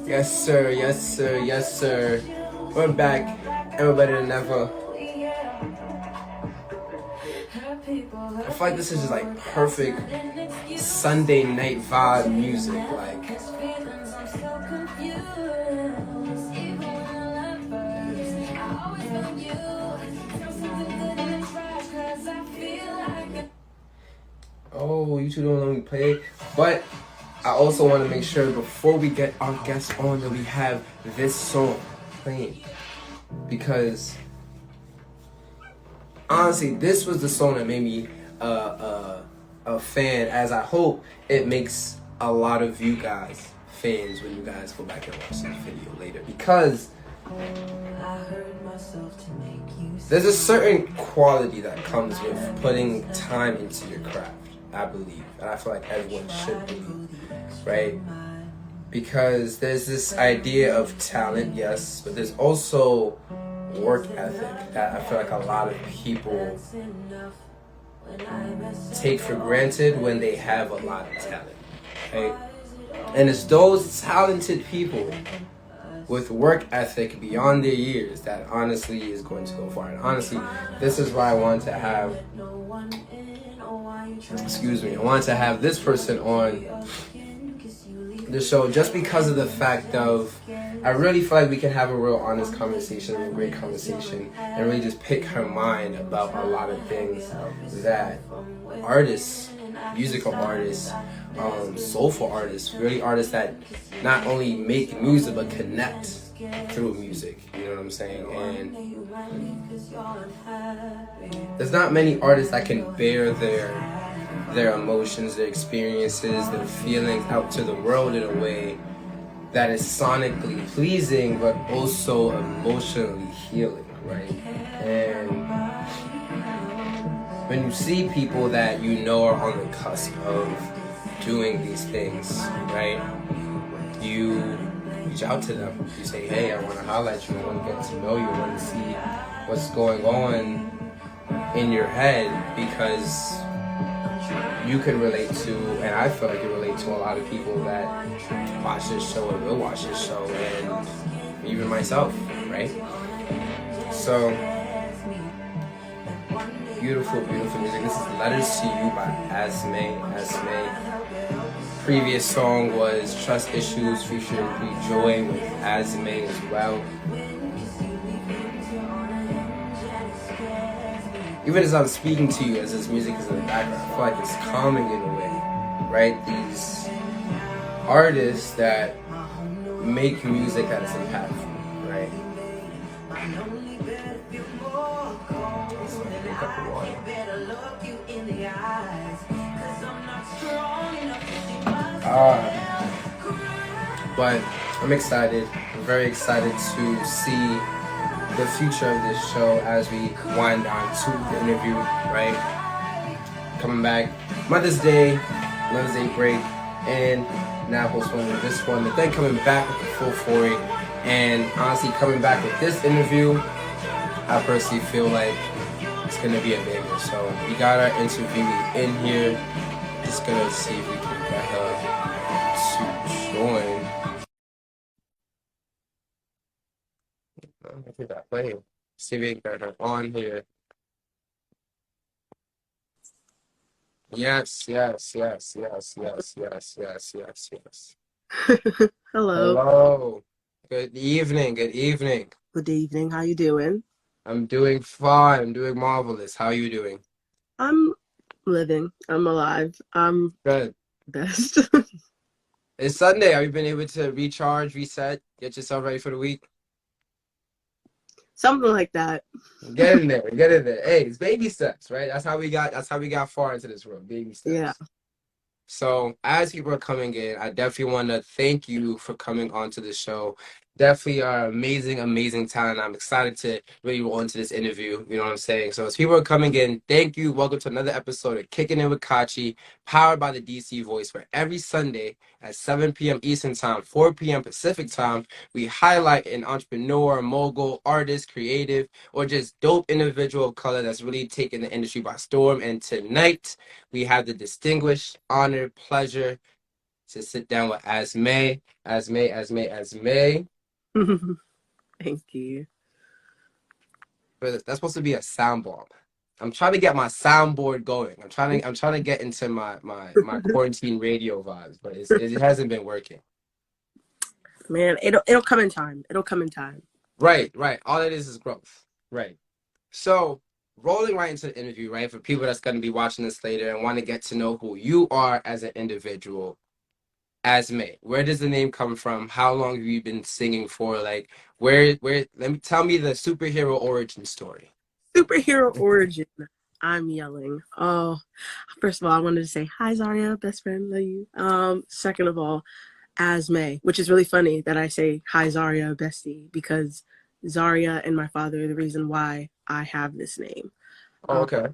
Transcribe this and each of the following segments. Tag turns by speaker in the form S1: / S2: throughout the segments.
S1: Yes, sir. Yes, sir. Yes, sir. We're back, and we're better than ever. I feel like this is just like perfect Sunday night vibe music. Like, oh, you two don't let me play, but I also want to make sure before we get our guests on that we have this song playing, because honestly, this was the song that made me a fan, as I hope it makes a lot of you guys fans when you guys go back and watch this video later, because there's a certain quality that comes with putting time into your craft, I believe, and I feel like everyone should believe, right? Because there's this idea of talent, yes, but there's also work ethic that I feel like a lot of people take for granted when they have a lot of talent, right? And it's those talented people with work ethic beyond their years that honestly is going to go far. And honestly, this is why I wanted to have, I wanted to have this person on the show, just because of the fact of, I really feel like we can have a real honest conversation, a great conversation, and really just pick her mind about a lot of things that artists, musical artists, soulful artists, really artists that not only make music but connect through music, you know what I'm saying? And there's not many artists that can bear their emotions, their experiences, their feelings out to the world in a way that is sonically pleasing but also emotionally healing, right? And when you see people that you know are on the cusp of doing these things, right, you reach out to them. You say, hey, I want to highlight you, I want to get to know you, I want to see what's going on in your head, because you can relate to, and I feel like you relate to a lot of people that watch this show and will watch this show, and even myself, right? So, beautiful, beautiful music. This is Letters to You by Asmé. Previous song was Trust Issues featuring Pre Joy with Asmé as well. Even as I'm speaking to you, as this music is in the background, I feel like it's calming in a way, right? These artists that make music that is impactful, right? But I'm excited. I'm very excited to see the future of this show as we wind down to the interview, right? Coming back Mother's Day break, and now postponing this one, but then coming back with the full 40, and honestly coming back with this interview, I personally feel like it's gonna be a banger. So we got our interviewee in here. Just gonna see if we can get her to join. I think that playing. See if we can get her on here. Yes.
S2: Hello.
S1: Hello. Good evening. Good evening.
S2: Good evening. How you doing?
S1: I'm doing fine. I'm doing marvelous. How are you doing?
S2: I'm living. I'm alive. I'm
S1: Good.
S2: best.
S1: It's Sunday. Have you been able to recharge, reset, get yourself ready for the week?
S2: Something like that.
S1: Get in there. Get in there. Hey, it's baby steps, right? That's how we got far into this world. Baby steps.
S2: Yeah.
S1: So as people are coming in, I definitely want to thank you for coming onto the show. Definitely are amazing, amazing talent. I'm excited to really roll into this interview. You know what I'm saying? So as people are coming in, thank you. Welcome to another episode of Kicking It with Kachi, powered by the DC Voice, where every Sunday at 7 p.m. Eastern Time, 4 p.m. Pacific Time, we highlight an entrepreneur, mogul, artist, creative, or just dope individual of color that's really taken the industry by storm. And tonight, we have the distinguished, honor, pleasure to sit down with Asmé. Asmé.
S2: Thank you.
S1: That's supposed to be a soundboard. I'm trying to get my soundboard going. I'm trying to get into my quarantine radio vibes, but it hasn't been working.
S2: Man, it'll come in time. It'll come in time.
S1: Right, right. All it is growth. Right. So rolling right into the interview, right? For people that's gonna be watching this later and want to get to know who you are as an individual, Asmé. Where does the name come from? How long have you been singing for? Like tell me the superhero origin story.
S2: Superhero origin. I'm yelling. Oh, first of all, I wanted to say hi, Zaria, best friend, love you. Second of all, Asmé, which is really funny that I say hi, Zaria, bestie, because Zaria and my father are the reason why I have this name.
S1: Oh, okay.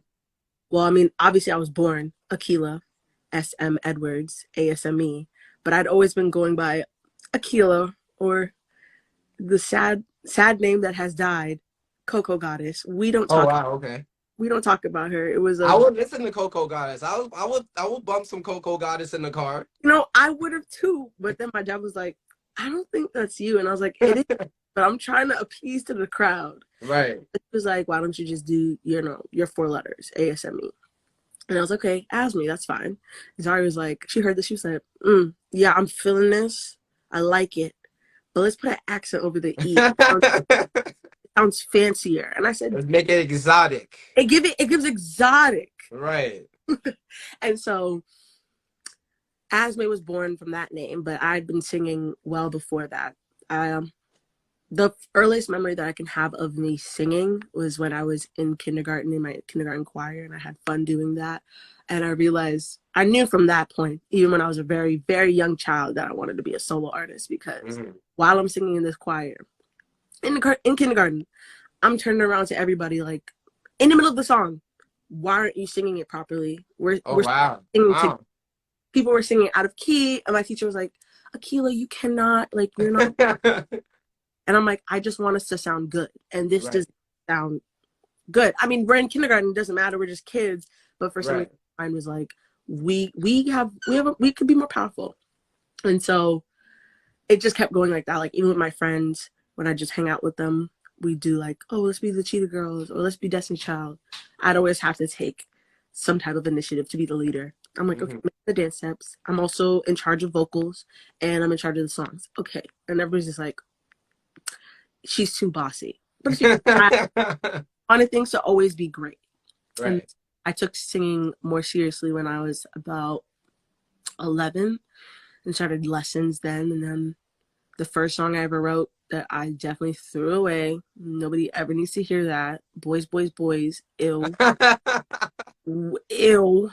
S2: Well, I mean, obviously, I was born Akila, S.M. Edwards, ASME, but I'd always been going by Akila, or the sad name that has died, Coco Goddess.
S1: Oh wow, okay.
S2: We don't talk about her. It was
S1: I would listen to Coco Goddess. I would bump some Coco Goddess in the car.
S2: I would have too, but then my dad was like, I don't think that's you. And I was like, it is, but I'm trying to appease to the crowd.
S1: Right.
S2: It was like, why don't you just do, your 4 letters, ASME? And I was like, okay, Asmé, that's fine. Zari was like, she heard this, she said, yeah, I'm feeling this. I like it. But let's put an accent over the E. It sounds fancier. And I said,
S1: Let's make it exotic.
S2: It gives exotic.
S1: Right.
S2: And so Asmé was born from that name, but I'd been singing well before that. The earliest memory that I can have of me singing was when I was in kindergarten, in my kindergarten choir, and I had fun doing that. And I realized, I knew from that point, even when I was a very, very young child, that I wanted to be a solo artist, because while I'm singing in this choir, in kindergarten, I'm turning around to everybody like, in the middle of the song, why aren't you singing it properly? We're singing people were singing out of key, and my teacher was like, Akila, you cannot, like, you're not. And I'm like, I just want us to sound good. And this doesn't sound good. I mean, we're in kindergarten, it doesn't matter, we're just kids. But for some reason, mine was like, we could be more powerful. And so it just kept going like that. Like, even with my friends, when I just hang out with them, we do like, oh, let's be the Cheetah Girls, or let's be Destiny Child. I'd always have to take some type of initiative to be the leader. I'm like, okay, make the dance steps. I'm also in charge of vocals, and I'm in charge of the songs. Okay. And everybody's just like, she's too bossy. But I wanted things to always be great.
S1: Right.
S2: And I took singing more seriously when I was about 11 and started lessons then. And then the first song I ever wrote that I definitely threw away. Nobody ever needs to hear that. Boys, boys, boys. Ew. Ew.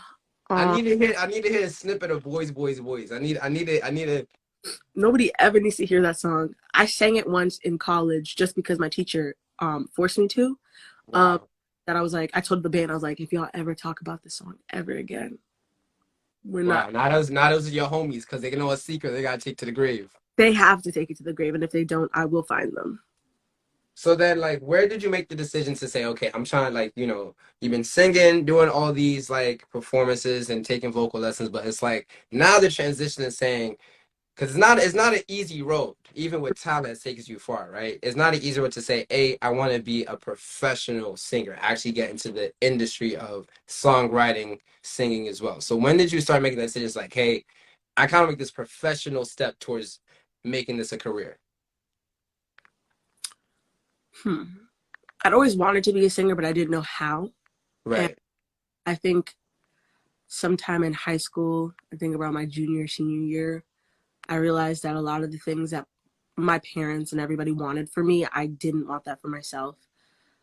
S1: I need to hear a snippet of Boys, Boys, Boys. I need it.
S2: Nobody ever needs to hear that song. I sang it once in college just because my teacher forced me to.
S1: Wow.
S2: That I was like, I told the band, I was like, if y'all ever talk about this song ever again, we're not.
S1: Now those are your homies, because they know a secret they gotta take to the grave.
S2: They have to take it to the grave, and if they don't, I will find them.
S1: So then, like, where did you make the decision to say, okay, I'm trying, like, you've been singing, doing all these, like, performances and taking vocal lessons, but it's like, now the transition is saying, because it's not an easy road, even with talent it takes you far, right? It's not an easy road to say, hey, I want to be a professional singer, actually get into the industry of songwriting, singing as well. So when did you start making that decision? Like, hey, I kind of make this professional step towards making this a career?
S2: I'd always wanted to be a singer, but I didn't know how.
S1: Right.
S2: And I think sometime in high school, I think around my junior, senior year, I realized that a lot of the things that my parents and everybody wanted for me, I didn't want that for myself.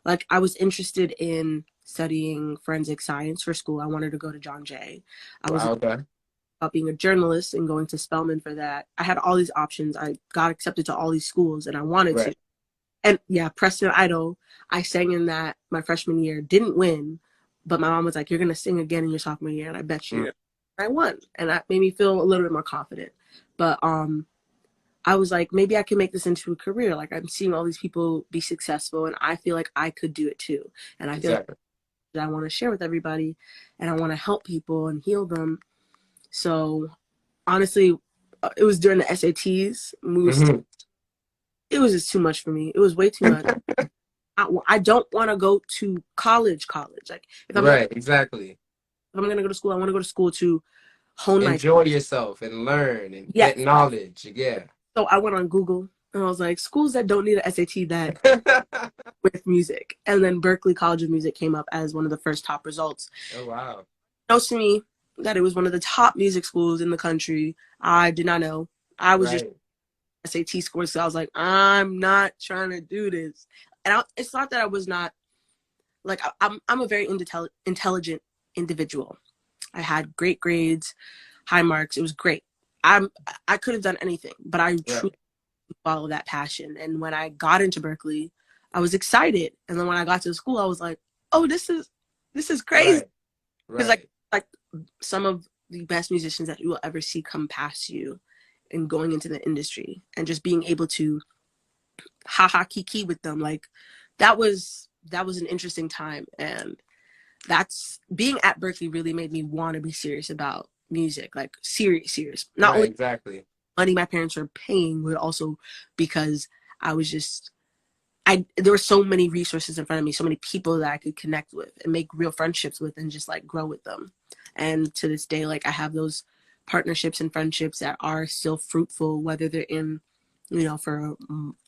S2: Like, I was interested in studying forensic science for school. I wanted to go to John Jay. I was about being a journalist and going to Spelman for that. I had all these options. I got accepted to all these schools, and I wanted to. And yeah, Preston Idol, I sang in that my freshman year, didn't win, but my mom was like, you're going to sing again in your sophomore year, and I bet you. I won, and that made me feel a little bit more confident. But I was like, maybe I can make this into a career. Like, I'm seeing all these people be successful, and I feel like I could do it too. And I feel like that I want to share with everybody, and I want to help people and heal them. So honestly, it was during the SATs.
S1: Mm-hmm.
S2: It was just too much for me. It was way too much. I don't want to go to college. Like
S1: Right, exactly.
S2: if I'm gonna go to school, I want to go to school to hone my
S1: Enjoy yourself and learn and get
S2: yes.
S1: knowledge. Yeah.
S2: So I went on Google and I was like, schools that don't need an SAT that with music, and then Berklee College of Music came up as one of the first top results.
S1: Oh, wow.
S2: It knows to me that it was one of the top music schools in the country. I did not know. I was just
S1: Right.
S2: SAT scores, so I was like, I'm not trying to do this. And it's not that I was not like I'm a very intelligent individual. I had great grades, high marks. It was great. I could have done anything, but I truly
S1: Right.
S2: follow that passion. And when I got into Berklee, I was excited. And then when I got to the school, I was like, oh, this is crazy.
S1: Right.
S2: Because
S1: Right.
S2: like some of the best musicians that you will ever see come past you and going into the industry and just being able to haha kiki with them, like that was an interesting time. And that's being at Berklee really made me want to be serious about music, like serious. Not
S1: Right.
S2: only
S1: Exactly.
S2: money my parents were paying, but also because I was just there were so many resources in front of me, so many people that I could connect with and make real friendships with and just like grow with them. And to this day, like I have those partnerships and friendships that are still fruitful, whether they're in, for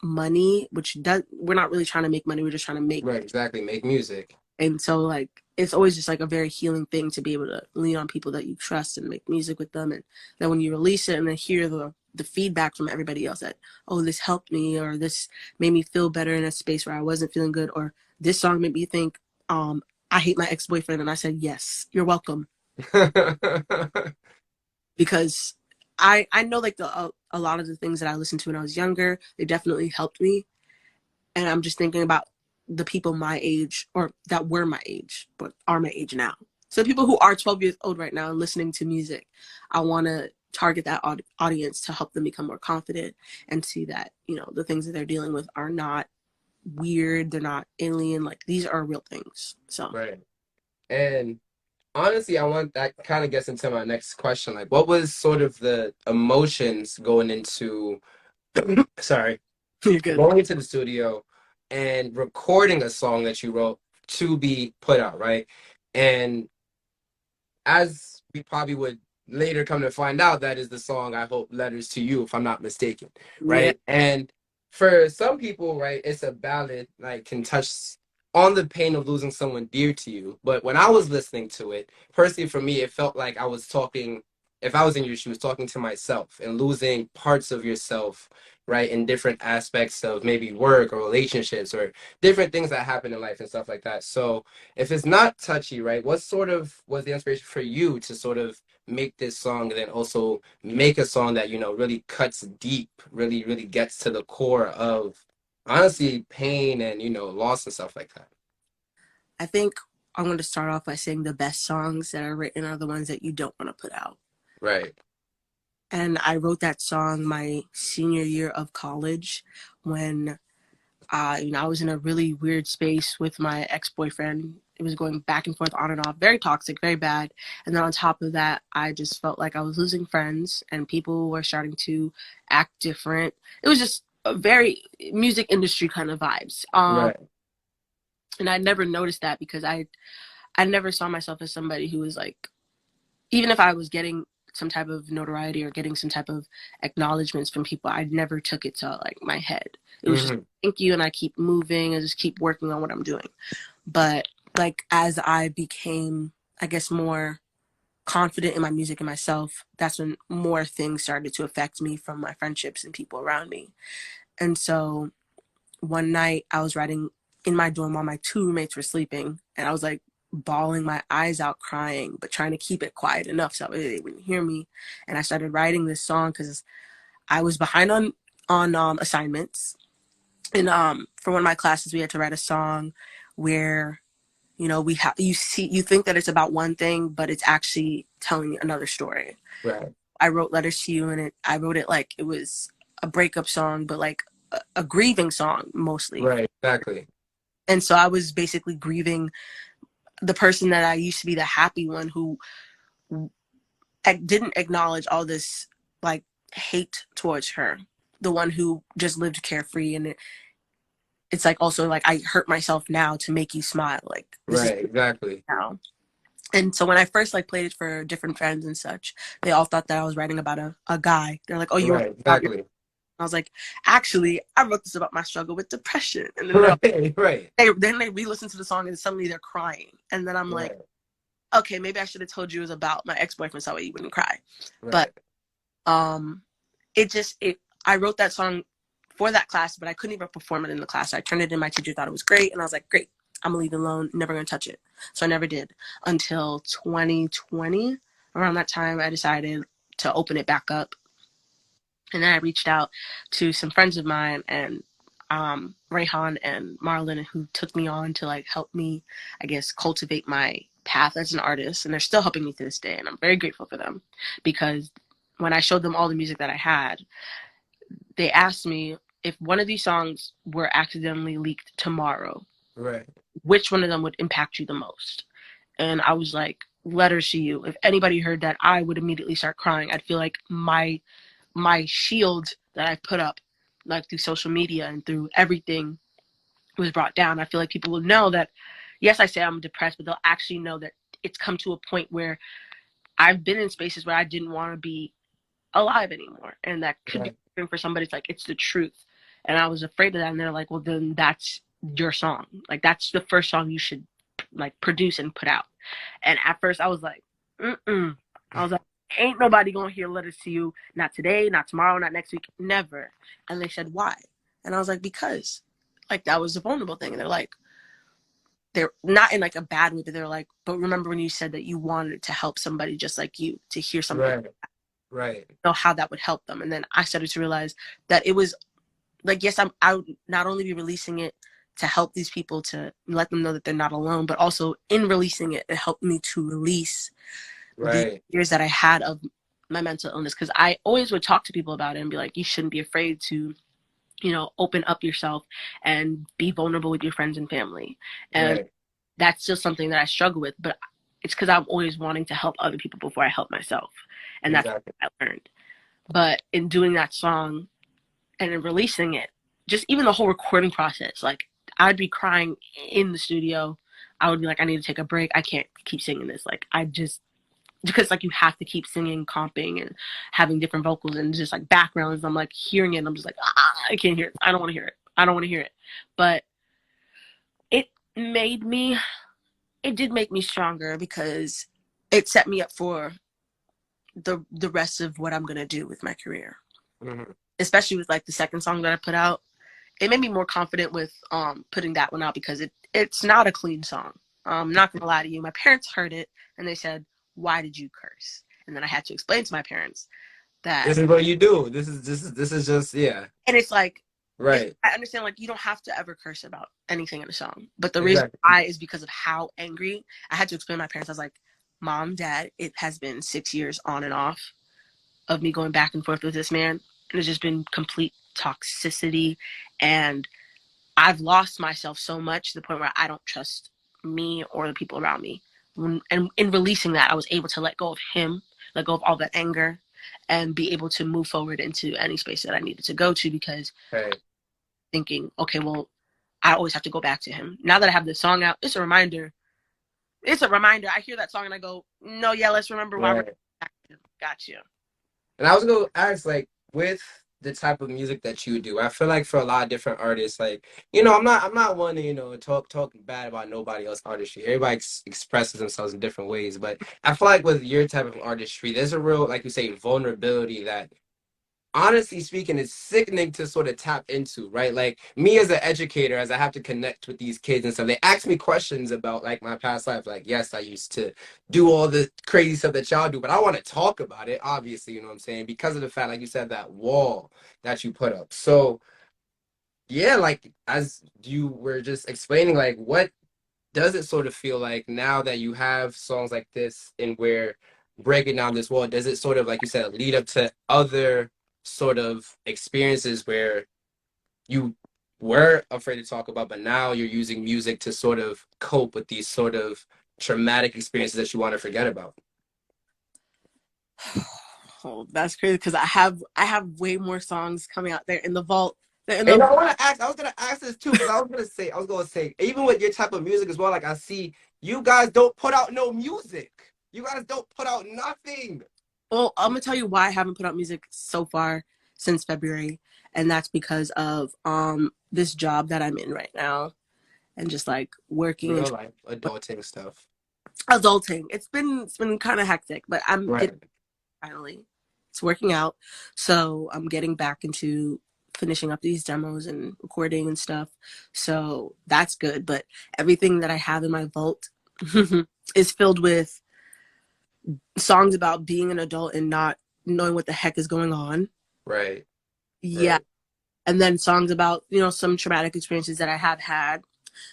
S2: money, which does, we're not really trying to make money. We're just trying to make,
S1: Right. Exactly. Make music.
S2: and so like, it's always just like a very healing thing to be able to lean on people that you trust and make music with them. And then when you release it and then hear the feedback from everybody else that, oh, this helped me, or this made me feel better in a space where I wasn't feeling good, or this song made me think, I hate my ex-boyfriend. And I said, yes, you're welcome. Because I know like a lot of the things that I listened to when I was younger, they definitely helped me. And I'm just thinking about the people my age, or that were my age, but are my age now. So people who are 12 years old right now and listening to music, I want to target that audience to help them become more confident and see that, the things that they're dealing with are not weird. They're not alien. Like these are real things. So
S1: Right. And honestly, I want that kind of gets into my next question. Like, what was sort of the emotions going into, sorry,
S2: you're good.
S1: going into the studio and recording a song that you wrote to be put out, right? And as we probably would later come to find out, that is the song I Hope Letters to You, if I'm not mistaken,
S2: Yeah.
S1: right? And for some people, right, it's a ballad, like can touch on the pain of losing someone dear to you. But when I was listening to it, personally for me, it felt like I was talking, if I was in your shoes, talking to myself and losing parts of yourself, right, in different aspects of maybe work or relationships or different things that happen in life and stuff like that. So if it's not touchy, right, what sort of was the inspiration for you to sort of make this song and then also make a song that, really cuts deep, really, really gets to the core of honestly pain and, loss and stuff like that?
S2: I think I'm going to start off by saying the best songs that are written are the ones that you don't want to put out.
S1: Right.
S2: And I wrote that song my senior year of college when I was in a really weird space with my ex-boyfriend. It was going back and forth, on and off, very toxic, very bad. And then on top of that, I just felt like I was losing friends and people were starting to act different. It was just a very music industry kind of vibes.
S1: Right.
S2: And I never noticed that because I never saw myself as somebody who was like, even if I was getting some type of notoriety or getting some type of acknowledgments from people, I never took it to like my head. It was just
S1: Mm-hmm.
S2: thank you, and I keep moving and just keep working on what I'm doing. But like as I became, I guess, more confident in my music and myself, that's when more things started to affect me from my friendships and people around me. And so one night I was writing in my dorm while my two roommates were sleeping, and I was like bawling my eyes out crying, but trying to keep it quiet enough so they wouldn't hear me. And I started writing this song because I was behind on assignments. And for one of my classes we had to write a song where you think that it's about one thing, but it's actually telling another story.
S1: Right.
S2: I wrote Letters to You, and I wrote it like it was a breakup song, but like a grieving song mostly.
S1: Right. Exactly.
S2: And so I was basically grieving the person that I used to be, the happy one who didn't acknowledge all this like hate towards her, the one who just lived carefree. And it's like also like I hurt myself now to make you smile. Like this is
S1: Right, exactly.
S2: now. And so when I first like played it for different friends and such, they all thought that I was writing about a guy. They're like, "Oh, you were
S1: Right,
S2: about your."
S1: exactly.
S2: I was like, "Actually, I wrote this about my struggle with depression." And then
S1: Right, right,
S2: they re-listen to the song and suddenly they're crying. And then I'm like,
S1: right,
S2: "Okay, maybe I should have told you it was about my ex-boyfriend so you wouldn't cry." But
S1: right,
S2: um, it I wrote that song for that class, but I couldn't even perform it in the class. I turned it in. My teacher thought it was great, and I was like, "Great, I'm gonna leave it alone. Never gonna touch it." So I never did until 2020. Around that time, I decided to open it back up, and then I reached out to some friends of mine and Rayhan and Marlon, who took me on to like help me, I guess, cultivate my path as an artist, and they're still helping me to this day, and I'm very grateful for them because when I showed them all the music that I had, they asked me if one of these songs were accidentally leaked tomorrow,
S1: right,
S2: which one of them would impact you the most? And I was like, Letters to You. If anybody heard that, I would immediately start crying. I'd feel like my shield that I put up, like through social media and through everything, was brought down. I feel like people will know that, yes, I say I'm depressed, but they'll actually know that it's come to a point where I've been in spaces where I didn't want to be alive anymore, and that could be
S1: right,
S2: for somebody. It's like it's the truth, and I was afraid of that. And they're like, "Well, then that's your song. Like that's the first song you should like produce and put out." And at first, I was like, "Mm-mm." I was like, "Ain't nobody gonna hear Letters to You. Not today, not tomorrow, not next week, never." And they said, "Why?" And I was like, "Because." Like that was a vulnerable thing. And they're not in like a bad way, but they're like, "But remember when you said that you wanted to help somebody just like you to hear something,
S1: right, right,
S2: know how that would help them." And then I started to realize that it was like, yes, I would not only be releasing it to help these people to let them know that they're not alone, but also in releasing it, it helped me to release the
S1: right,
S2: years that I had of my mental illness. Because I always would talk to people about it and be like, you shouldn't be afraid to, open up yourself and be vulnerable with your friends and family. And
S1: right,
S2: that's just something that I struggle with. But it's because I'm always wanting to help other people before I help myself. And that's
S1: exactly.
S2: what I learned. But in doing that song, and then releasing it, just even the whole recording process, like I'd be crying in the studio. I would be like, I need to take a break. I can't keep singing this. Like I just because like you have to keep singing, comping, and having different vocals and just like backgrounds. I'm like hearing it. And I'm just like, I can't hear it. I don't want to hear it. I don't want to hear it. But it made me. It did make me stronger because it set me up for the rest of what I'm gonna do with my career.
S1: Hmm.
S2: Especially with like the second song that I put out, it made me more confident with putting that one out because it's not a clean song. I'm not gonna lie to you. My parents heard it and they said, "Why did you curse?" And then I had to explain to my parents that,
S1: This is what you do. This is just yeah.
S2: and it's like,
S1: Right.
S2: I understand like you don't have to ever curse about anything in a song, but the reason
S1: Exactly.
S2: why is because of how angry. I had to explain to my parents. I was like, "Mom, Dad, it has been 6 years on and off of me going back and forth with this man, and it's just been complete toxicity and I've lost myself so much to the point where I don't trust me or the people around me." And in releasing that, I was able to let go of him, let go of all that anger, and be able to move forward into any space that I needed to go to because
S1: Right.
S2: thinking, okay, well, I always have to go back to him. Now that I have this song out, it's a reminder. It's a reminder. I hear that song and I go, no, yeah, let's remember why we're
S1: Right.
S2: back to him. Got you.
S1: And I was gonna ask, like, with the type of music that you do, I feel like for a lot of different artists, like, I'm not one to, talk bad about nobody else's artistry. Everybody expresses themselves in different ways, but I feel like with your type of artistry, there's a real, like you say, vulnerability that honestly speaking, it's sickening to sort of tap into, right? Like me as an educator, as I have to connect with these kids and stuff, they ask me questions about like my past life. Like, yes, I used to do all the crazy stuff that y'all do, but I want to talk about it, obviously, you know what I'm saying? Because of the fact, like you said, that wall that you put up. So yeah, like as you were just explaining, like what does it sort of feel like now that you have songs like this and where breaking down this wall, does it sort of, like you said, lead up to other sort of experiences where you were afraid to talk about, but now you're using music to sort of cope with these sort of traumatic experiences that you want to forget about?
S2: Oh, that's crazy because I have way more songs coming out there in the vault. They're in
S1: And
S2: the
S1: I was gonna ask this too, because I was gonna say, even with your type of music as well, like I see you guys don't put out no music. You guys don't put out nothing.
S2: Well, I'm gonna tell you why I haven't put out music so far since February, and that's because of this job that I'm in right now, and just like working and
S1: Real life adulting stuff.
S2: adulting. It's been kind of hectic, but I'm
S1: Right.
S2: getting finally. It's working out, so I'm getting back into finishing up these demos and recording and stuff. So that's good. But everything that I have in my vault is filled with songs about being an adult and not knowing what the heck is going on.
S1: Right.
S2: Yeah.
S1: Right.
S2: And then songs about, some traumatic experiences that I have had.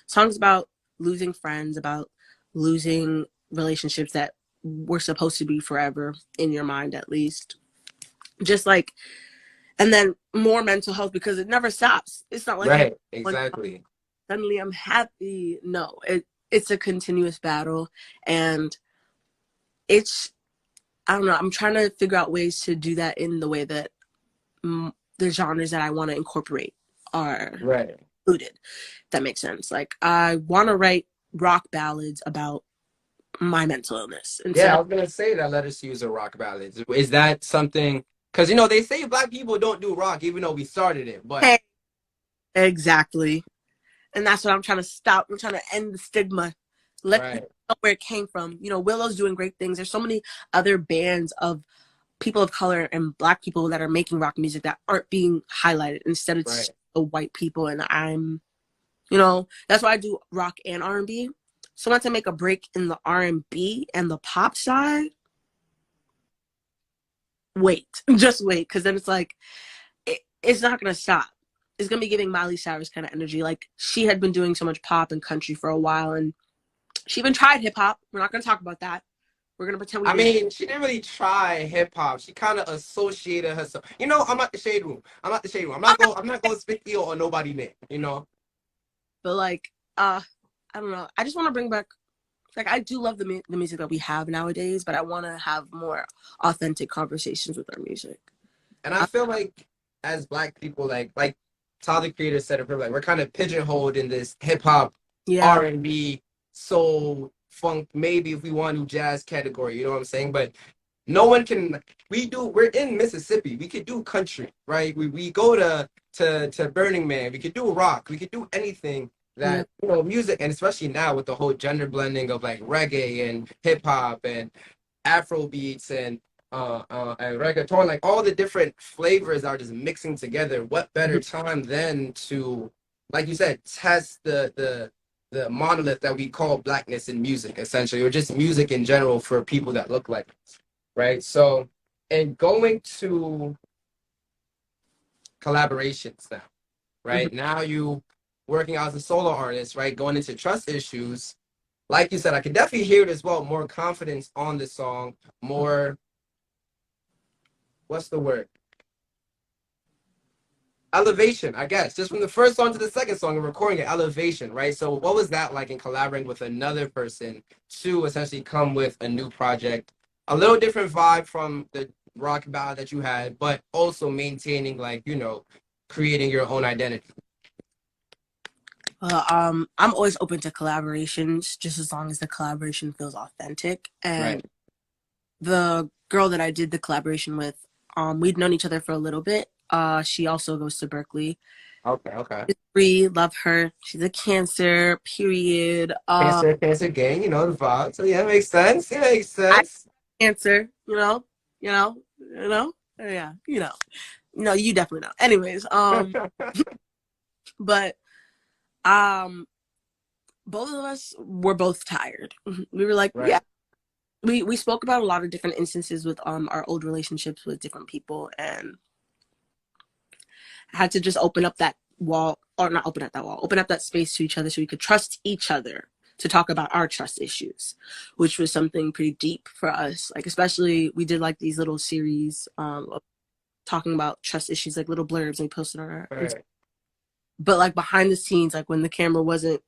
S2: Songs about losing friends, about losing relationships that were supposed to be forever in your mind, at least. Just like, and then more mental health because it never stops. It's not like
S1: Right.
S2: like,
S1: Exactly.
S2: suddenly I'm happy. No, it's a continuous battle. And it's, I don't know, I'm trying to figure out ways to do that in the way that the genres that I want to incorporate are
S1: Right.
S2: included. If that makes sense. Like I want to write rock ballads about my mental illness instead
S1: Yeah, I
S2: of
S1: was gonna say that Let Us Use a Rock Ballad. Is that something? Because they say Black people don't do rock, even though we started it. But
S2: hey, exactly. And that's what I'm trying to stop. I'm trying to end the stigma. Let people
S1: right,
S2: know where it came from. Willow's doing great things. There's so many other bands of people of color and Black people that are making rock music that aren't being highlighted. Instead, it's
S1: right,
S2: the white people, and that's why I do rock and R&B. So once I make a break in the R&B and the pop side, just wait, because then it's like it's not gonna stop. It's gonna be giving Miley Cyrus kind of energy. Like she had been doing so much pop and country for a while, and she even tried hip hop. We're not gonna talk about that. We're gonna pretend we
S1: I
S2: didn't.
S1: mean, she didn't really try hip hop. She kind of associated herself. I'm at the shade room. I'm at the shade room. I'm not going to speak ill on nobody name.
S2: But like, I don't know. I just want to bring back. Like I do love the music that we have nowadays, but I want to have more authentic conversations with our music.
S1: And I feel like as Black people, like Tyler Creator said it, like we're kind of pigeonholed in this hip hop,
S2: Yeah,
S1: R&B, soul, funk, maybe if we want to jazz category. You know what I'm saying? But no one can. We're in Mississippi. We could do country, right? We go to Burning Man. We could do rock. We could do anything
S2: yeah,
S1: that music, and especially now with the whole gender blending of like reggae and hip hop and Afro beats and reggaeton, like all the different flavors are just mixing together. What better time than to, like you said, test the monolith that we call Blackness in music, essentially, or just music in general for people that look like us, right? So, and going to collaborations now,
S2: mm-hmm.
S1: right? Now you working out as a solo artist, right? Going into trust issues. Like you said, I can definitely hear it as well. More confidence on the song, more, what's the word? Elevation, I guess. Just from the first song to the second song and recording it, elevation, right? So what was that like in collaborating with another person to essentially come with a new project? A little different vibe from the rock ballad that you had, but also maintaining creating your own identity.
S2: I'm always open to collaborations, just as long as the collaboration feels authentic. And
S1: Right.
S2: the girl that I did the collaboration with, we'd known each other for a little bit. She also goes to Berkeley.
S1: Okay, okay.
S2: She's free, love her. She's a Cancer, period.
S1: Cancer gang, the vibe. So yeah, it makes sense. It makes
S2: I
S1: sense.
S2: Cancer, yeah, No, you definitely know. Anyways, but um, both of us were both tired. We were like, yeah.
S1: Right.
S2: We spoke about a lot of different instances with our old relationships with different people, and had to just open up that wall, or not open up that wall, open up that space to each other so we could trust each other to talk about our trust issues, which was something pretty deep for us. Like, especially we did like these little series of talking about trust issues, like little blurbs, and we posted on our Instagram.
S1: Right.
S2: But like behind the scenes, like when the camera wasn't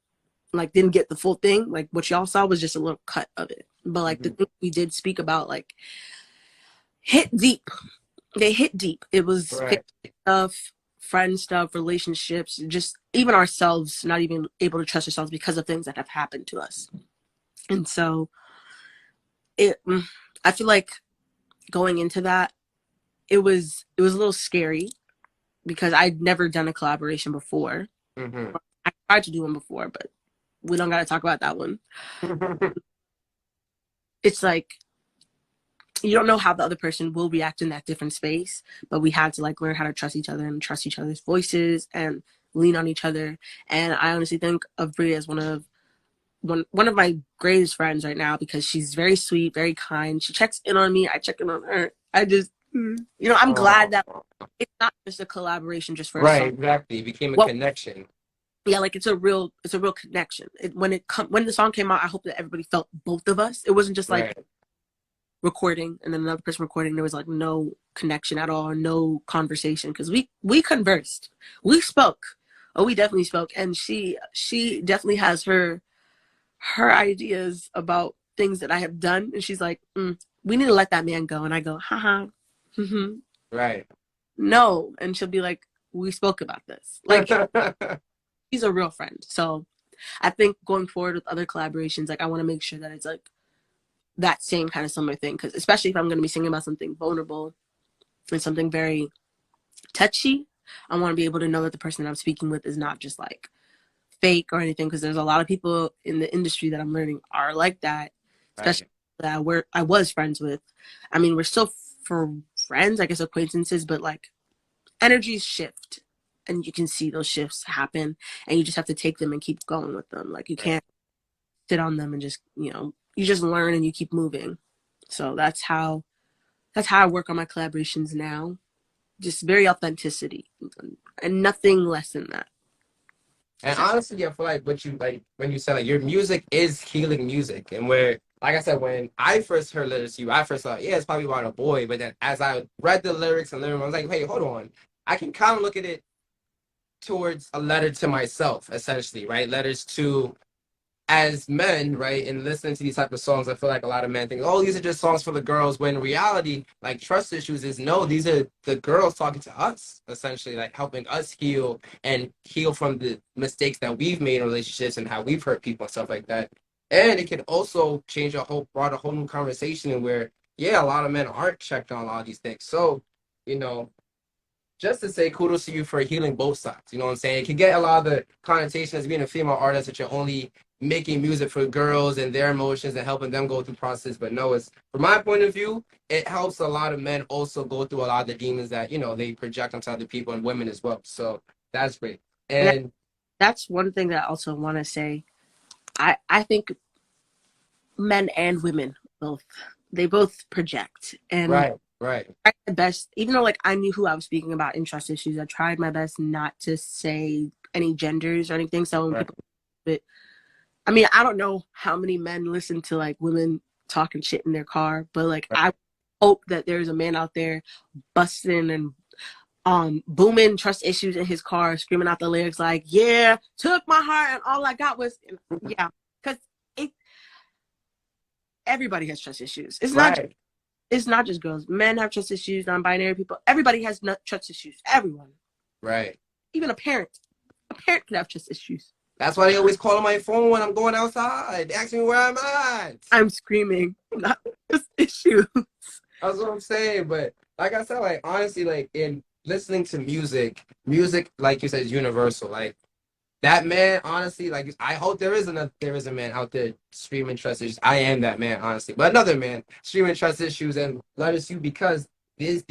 S2: like didn't get the full thing, like what y'all saw was just a little cut of it. But like the
S1: Mhm.
S2: thing we did speak about, like hit deep. They hit deep. It was
S1: Right.
S2: stuff, friend stuff, relationships, just even ourselves not even able to trust ourselves because of things that have happened to us. And so I feel like going into that, it was a little scary because I'd never done a collaboration before.
S1: Mm-hmm.
S2: I tried to do one before, but we don't got to talk about that one. It's like you don't know how the other person will react in that different space, but we had to like learn how to trust each other and trust each other's voices and lean on each other. And I honestly think of Bria as one of my greatest friends right now because she's very sweet, very kind. She checks in on me. I check in on her. I just, I'm glad
S1: Oh.
S2: that it's not just a collaboration just for a
S1: Right,
S2: song.
S1: exactly. It became a
S2: Well,
S1: connection.
S2: yeah, like it's a real connection. When the song came out, I hope that everybody felt both of us. It wasn't just like
S1: Right.
S2: recording and then another person recording. There was like no connection at all, no conversation because we conversed, we spoke. Oh, we definitely spoke, and she definitely has her ideas about things that I have done, and she's like, we need to let that man go, and I go, haha,
S1: Right.
S2: no, and she'll be like, we spoke about this. Like she's a real friend. So I think going forward with other collaborations, like I want to make sure that it's like that same kind of similar thing, because especially if I'm going to be singing about something vulnerable and something very touchy, I want to be able to know that the person that I'm speaking with is not just like fake or anything, because there's a lot of people in the industry that I'm learning are like that, especially
S1: Right.
S2: that I was friends with. I mean, we're still for friends, I guess acquaintances, but like energies shift and you can see those shifts happen and you just have to take them and keep going with them. Like you
S1: Right.
S2: can't sit on them and just, you just learn and you keep moving. So that's how I work on my collaborations now. Just very authenticity and nothing less than that.
S1: And honestly, I feel like what you like when you said like your music is healing music, and where like I said, when I first heard lyrics to you, I first thought, yeah, it's probably about a boy. But then as I read the lyrics and lyrics, I was like, hey, hold on. I can kind of look at it towards a letter to myself, essentially, right? Letters to as men, right, and listening to these type of songs, I feel like a lot of men think, oh, these are just songs for the girls. When in reality, like trust issues is no, these are the girls talking to us, essentially, like helping us heal and heal from the mistakes that we've made in relationships and how we've hurt people and stuff like that. And it can also change brought a whole new conversation in where, yeah, a lot of men aren't checked on a lot of these things. So, you know, just to say kudos to you for healing both sides. You know what I'm saying? It can get a lot of the connotation as being a female artist that you're only making music for girls and their emotions and helping them go through process. But no, it's from my point of view, it helps a lot of men also go through a lot of the demons that, they project onto other people and women as well. So that's great.
S2: And
S1: And
S2: that's one thing that I also want to say. I think men and women both, they both project and
S1: right, right,
S2: I tried my best, even though like I knew who I was speaking about in trust issues, I tried my best not to say any genders or anything. So when
S1: right,
S2: people, but I mean, I don't know how many men listen to like women talking shit in their car, but like
S1: right.
S2: I hope that there's a man out there busting and booming trust issues in his car, screaming out the lyrics like, "Yeah, took my heart and all I got was," yeah, because it everybody has trust issues.
S1: Right.
S2: It's not just girls. Men have trust issues. Non-binary people. Everybody has trust issues. Everyone,
S1: Right.
S2: even a parent. A parent can have trust issues.
S1: That's why they always call on my phone when I'm going outside. They ask me where I'm at.
S2: I'm screaming, not just issues.
S1: That's what I'm saying. But like I said, like honestly, like in listening to music, like you said, is universal. Like that man, honestly, like I hope there is a man out there streaming trust issues. I am that man, honestly. But another man streaming trust issues and let us you because these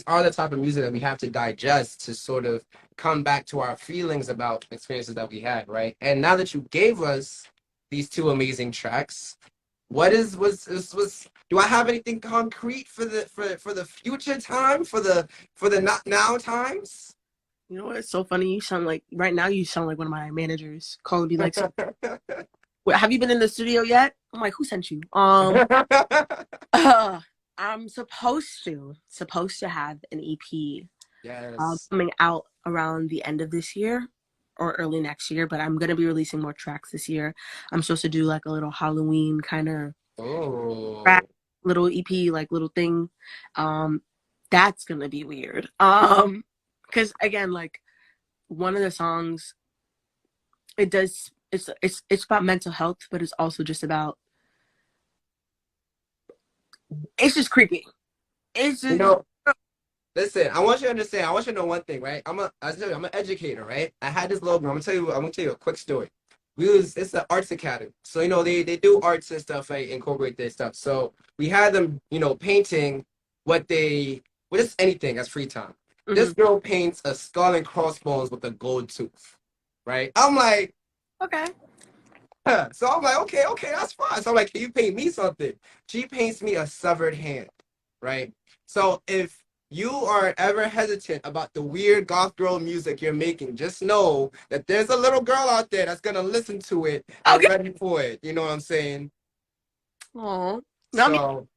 S1: are the type of music that we have to digest to sort of come back to our feelings about experiences that we had, right? And now that you gave us these two amazing tracks, what is was do I have anything concrete for the future time for the not now times?
S2: You know what? It's so funny. You sound like right now. You sound like one of my managers calling me like, "Wait, have you been in the studio yet?" I'm like, "Who sent you?" Uh, I'm supposed to have an EP
S1: Yes.
S2: coming out around the end of this year or early next year, but I'm gonna be releasing more tracks this year. I'm supposed to do like a little Halloween kind of
S1: Oh.
S2: track. little EP, like little thing. That's gonna be weird. Because again, like one of the songs, it's about mental health, but it's also just about, it's just creepy. It's
S1: You
S2: just,
S1: know, listen, I want you to understand. I want you to know one thing, right? I tell you, I'm an educator, right? I had this logo. I'm gonna tell you a quick story. It's the arts academy. So, they do arts and stuff, like incorporate their stuff. So we had them, painting just anything as free time. This
S2: mhm.
S1: girl paints a skull and crossbones with a gold tooth, right? I'm like,
S2: Okay.
S1: huh. So I'm like, okay, that's fine. So I'm like, can you paint me something? She paints me a severed hand, right? So if you are ever hesitant about the weird goth girl music you're making, just know that there's a little girl out there that's gonna listen to it and
S2: Okay.
S1: ready for it. You know what I'm saying?
S2: Oh, no, I mean,
S1: So,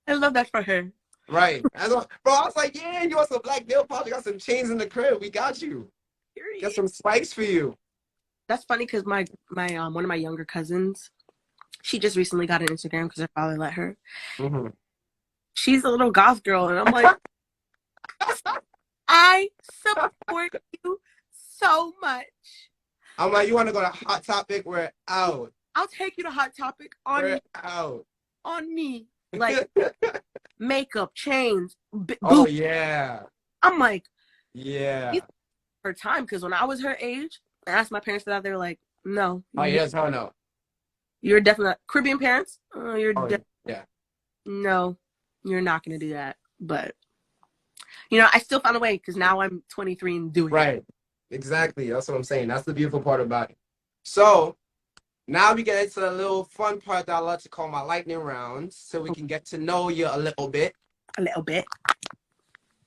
S2: I love that for her.
S1: right. Bro, I was like, yeah, you want some black nail polish? Got some chains in the crib. We got you. Got
S2: Period.
S1: some spikes for you.
S2: That's funny because my one of my younger cousins, she just recently got an Instagram because her father let her.
S1: Hmm.
S2: She's a little goth girl, and I'm like, I support you so much.
S1: I'm like, you want to go to Hot Topic? We're out.
S2: I'll take you to Hot Topic
S1: We're out.
S2: on me, like makeup, chains,
S1: Oh
S2: boots.
S1: yeah,
S2: I'm like,
S1: yeah.
S2: her time, because when I was her age, I asked my parents for that. They were like, no,
S1: Oh yes, oh no.
S2: you're definitely not. Caribbean parents.
S1: Oh yeah.
S2: No, you're not gonna do that. But I still found a way because now I'm 23 and doing it.
S1: Right. Exactly. That's what I'm saying. That's the beautiful part about it. So now we get into a little fun part that I like to call my lightning rounds, so we can get to know you a little bit.
S2: A little bit.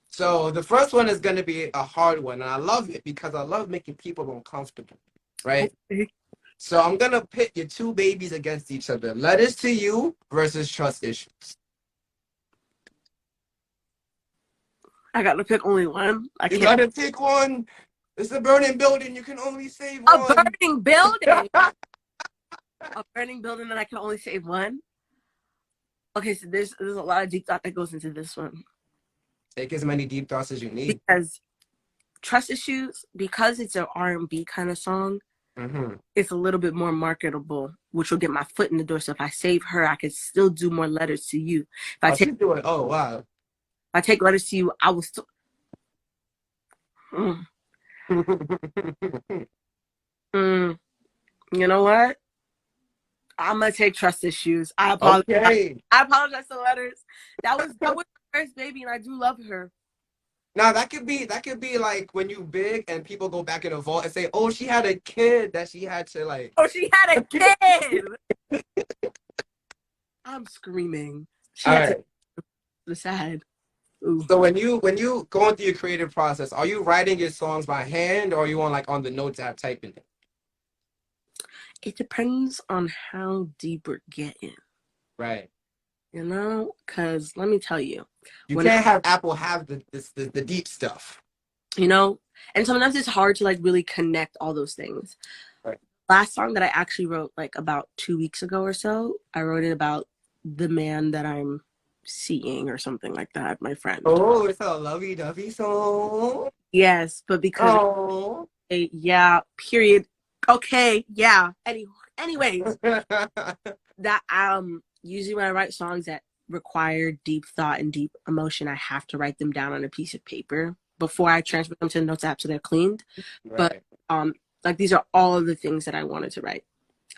S1: So the first one is going to be a hard one, and I love it because I love making people uncomfortable, right? So I'm going to pit your two babies against each other. Letters to You versus Trust Issues.
S2: I got to pick only one.
S1: You got to pick one. It's a burning building. You can only save
S2: A
S1: one.
S2: burning building. A burning building that I can only save one. Okay, so there's a lot of deep thought that goes into this one.
S1: Take as many deep thoughts as you need.
S2: Because Trust Issues, because it's an R&B kind of song, it's a little bit more marketable, which will get my foot in the door. So if I save her, I could still do more Letters to You.
S1: Oh wow.
S2: If I take Letters to You, I will still. You know what? I'm gonna take Trust Issues. I apologize.
S1: Okay.
S2: I apologize to Letters. That was my first baby, and I do love her.
S1: Now that could be like when you big and people go back in the vault and say, "Oh, she had a kid that she had to like."
S2: Oh, she had a kid. I'm screaming. She
S1: All
S2: had
S1: right.
S2: to the side. Ooh.
S1: So when you going through your creative process, are you writing your songs by hand or are you on the notes app typing it?
S2: It depends on how deep we're getting.
S1: Right.
S2: Because let me tell you.
S1: You can't have Apple have the deep stuff.
S2: And sometimes it's hard to like really connect all those things.
S1: Right.
S2: Last song that I actually wrote like about 2 weeks ago or so, I wrote it about the man that I'm seeing or something like that, my friend.
S1: Oh, it's a lovey-dovey song.
S2: Yes, but because yeah, period. Okay, yeah. Anyways, that usually when I write songs that require deep thought and deep emotion, I have to write them down on a piece of paper before I transfer them to the notes app so they're cleaned. Right. But like these are all of the things that I wanted to write.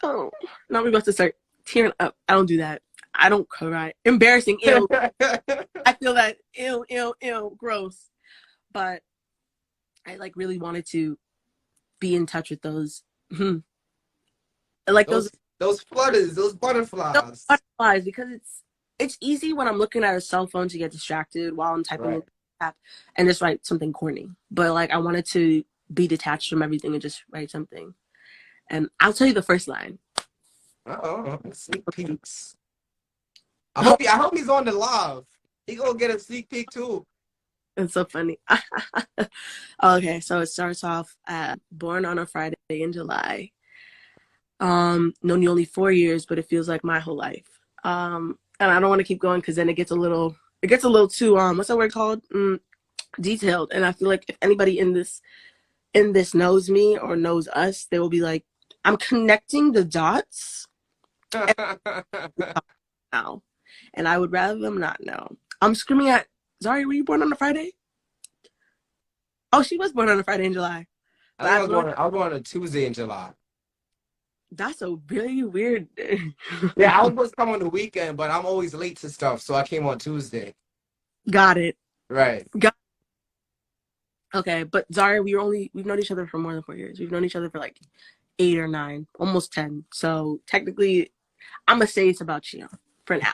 S2: Oh, now we're about to start tearing up. I don't do that. I don't cry. Embarrassing, ill. I feel that ill, gross. But I like really wanted to be in touch with those. Like those
S1: flutters, those butterflies.
S2: Those butterflies, because it's easy when I'm looking at a cell phone to get distracted while I'm typing in the app and just write something corny. But like I wanted to be detached from everything and just write something. And I'll tell you the first line.
S1: Sneak peeks. I hope he's on the live. He gonna get a sneak peek too.
S2: It's so funny. Okay, so it starts off born on a Friday in July. Known you only 4 years, but it feels like my whole life. and I don't want to keep going because then it gets a little too what's that word called? Detailed. And I feel like if anybody in this knows me or knows us, they will be like, I'm connecting the dots now. And I would rather them not know. I'm screaming at Zari, were you born on a Friday? Oh, she was born on a Friday in July.
S1: I think I was born on a Tuesday in July.
S2: That's a really weird.
S1: Yeah, I was supposed to come on the weekend, but I'm always late to stuff, so I came on Tuesday.
S2: Got it.
S1: Right.
S2: Okay, but Zari, we've known each other for more than 4 years. We've known each other for like 8 or 9, almost 10. So technically, I'm gonna say it's about you for now.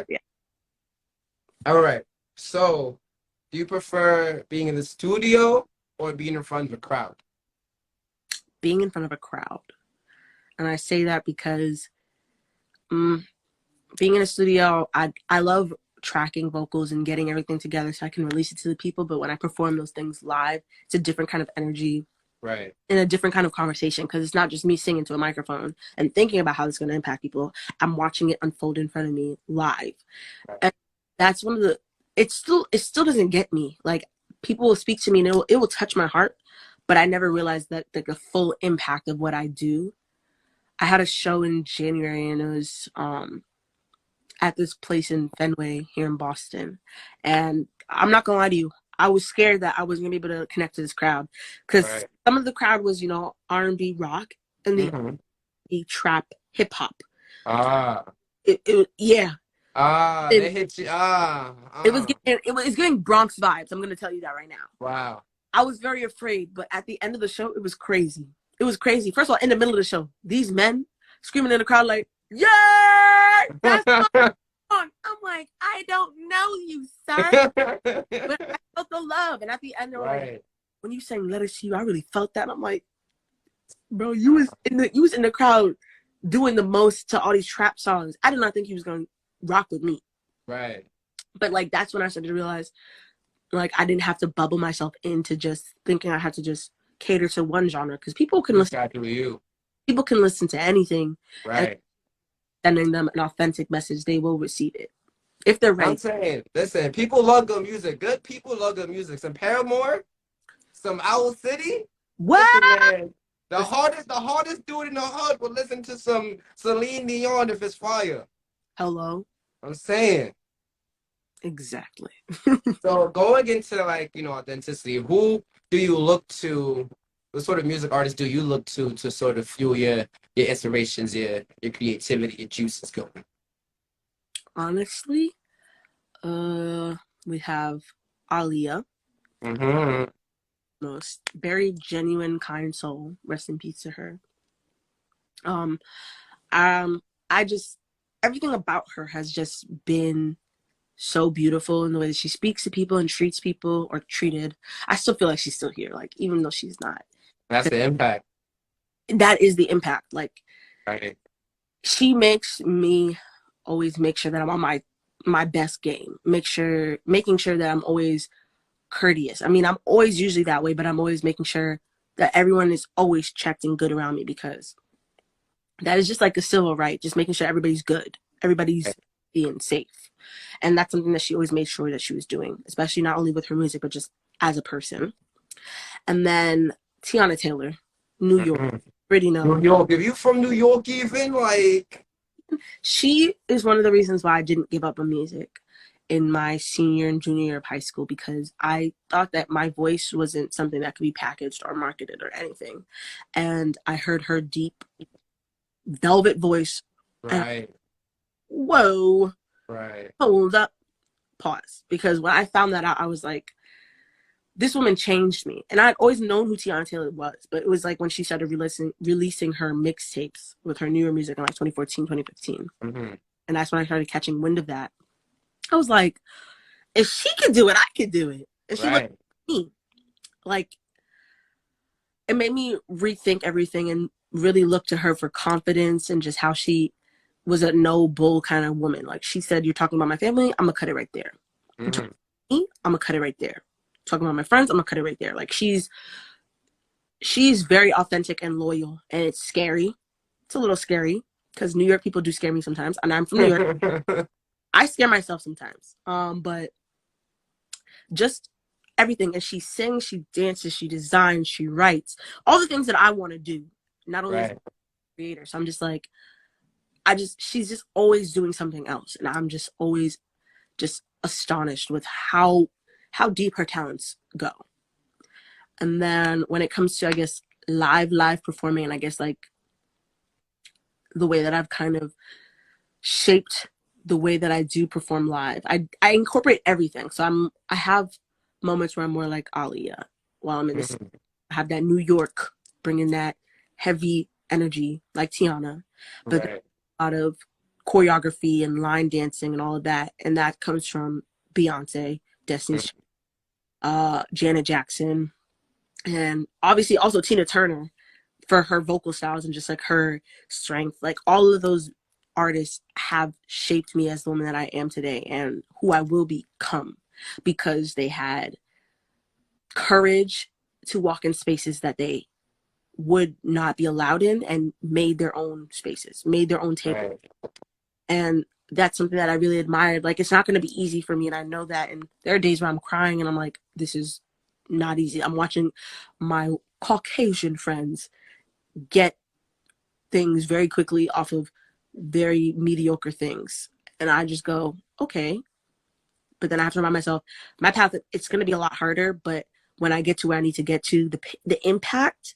S2: Yeah.
S1: All right. So, do you prefer being in the studio or being in front of a crowd?
S2: Being in front of a crowd. And I say that because being in a studio, I love tracking vocals and getting everything together so I can release it to the people. But when I perform those things live, it's a different kind of energy.
S1: Right.
S2: In a different kind of conversation, because it's not just me singing to a microphone and thinking about how it's going to impact people. I'm watching it unfold in front of me live. Right. And that's one of the, it still doesn't get me. Like, people will speak to me and it will touch my heart, but I never realized that the full impact of what I do. I had a show in January and it was at this place in Fenway here in Boston. And I'm not gonna lie to you, I was scared that I wasn't gonna be able to connect to this crowd because some of the crowd was, R&B rock and the trap hip hop. Yeah.
S1: They hit you.
S2: It was giving Bronx vibes. I'm gonna tell you that right now.
S1: Wow.
S2: I was very afraid, but at the end of the show, it was crazy. It was crazy. First of all, in the middle of the show, these men screaming in the crowd like, "Yeah, that's my song." I'm like, I don't know you, son, but I felt the love. And at the end, they were like, when you sang "Let Us See You," I really felt that. And I'm like, bro, you was in the crowd doing the most to all these trap songs. I did not think he was gonna rock with me.
S1: Right.
S2: But like, that's when I started to realize, like, I didn't have to bubble myself into just thinking I had to just cater to one genre, because people can listen to you. People can listen to anything.
S1: Right.
S2: Sending them an authentic message, they will receive it if they're ready.
S1: I'm saying, listen, people love good music. Good people love good music. Some Paramore, some Owl City.
S2: What?
S1: Listen, man, the hardest dude in the hood will listen to some Celine Dion if it's fire.
S2: Hello.
S1: I'm saying.
S2: Exactly.
S1: So going into authenticity, who do you look to? What sort of music artists do you look to sort of fuel your inspirations, your creativity, your juices going?
S2: Honestly, we have Aaliyah. Most very genuine, kind soul. Rest in peace to her. I just, everything about her has just been so beautiful in the way that she speaks to people and treats people, or treated. I still feel like she's still here, like, even though she's not.
S1: That's the impact.
S2: That is the impact. Like,
S1: right.
S2: She makes me always make sure that I'm on my best game. Making sure that I'm always courteous. I mean, I'm always usually that way, but I'm always making sure that everyone is always checked and good around me, because that is just like a civil right. Just making sure everybody's good. Everybody's being safe. And that's something that she always made sure that she was doing, especially not only with her music, but just as a person. And then Teyana Taylor, New York. Pretty know.
S1: New York. If you from New York even, like...
S2: She is one of the reasons why I didn't give up on music in my senior and junior year of high school, because I thought that my voice wasn't something that could be packaged or marketed or anything. And I heard her deep velvet voice.
S1: Right.
S2: Whoa.
S1: Right.
S2: Hold up. Pause. Because when I found that out, I was like, this woman changed me. And I'd always known who Teyana Taylor was, but it was like when she started releasing her mixtapes with her newer music in like 2014, 2015. And that's when I started catching wind of that. I was like, if she could do it, I could do it. And she looked at me. Like, it made me rethink everything and really look to her for confidence, and just how she was a no bull kind of woman. Like, she said, you're talking about my family, I'm gonna cut it right there. You're talking about me, I'm gonna cut it right there. Talking about my friends, I'm gonna cut it right there. Like, she's very authentic and loyal, and it's scary. It's a little scary, because New York people do scare me sometimes, and I'm from New York. I scare myself sometimes. But just everything. And she sings, she dances, she designs, she writes, all the things that I want to do. Not only as a
S1: Right.
S2: creator. So I'm just like, she's just always doing something else. And I'm just always just astonished with how deep her talents go. And then when it comes to, I guess, live performing, and I guess like the way that I've kind of shaped the way that I do perform live. I incorporate everything. So I have moments where I'm more like Alia while I'm in this.
S1: Mhm.
S2: I have that New York bringing that heavy energy like Tiana, but
S1: Right.
S2: a lot of choreography and line dancing and all of that, and that comes from Beyonce,
S1: Mhm.
S2: Destiny's, Janet Jackson, and obviously also Tina Turner for her vocal styles and just like her strength. Like all of those artists have shaped me as the woman that I am today and who I will become because they had courage to walk in spaces that they would not be allowed in and made their own spaces, made their own table.
S1: Right.
S2: And that's something that I really admired. Like it's not going to be easy for me, and I know that. And there are days where I'm crying and I'm like, this is not easy. I'm watching my Caucasian friends get things very quickly off of very mediocre things. And I just go, okay. But then I have to remind myself, my path, it's going to be a lot harder. But when I get to where I need to get to, the impact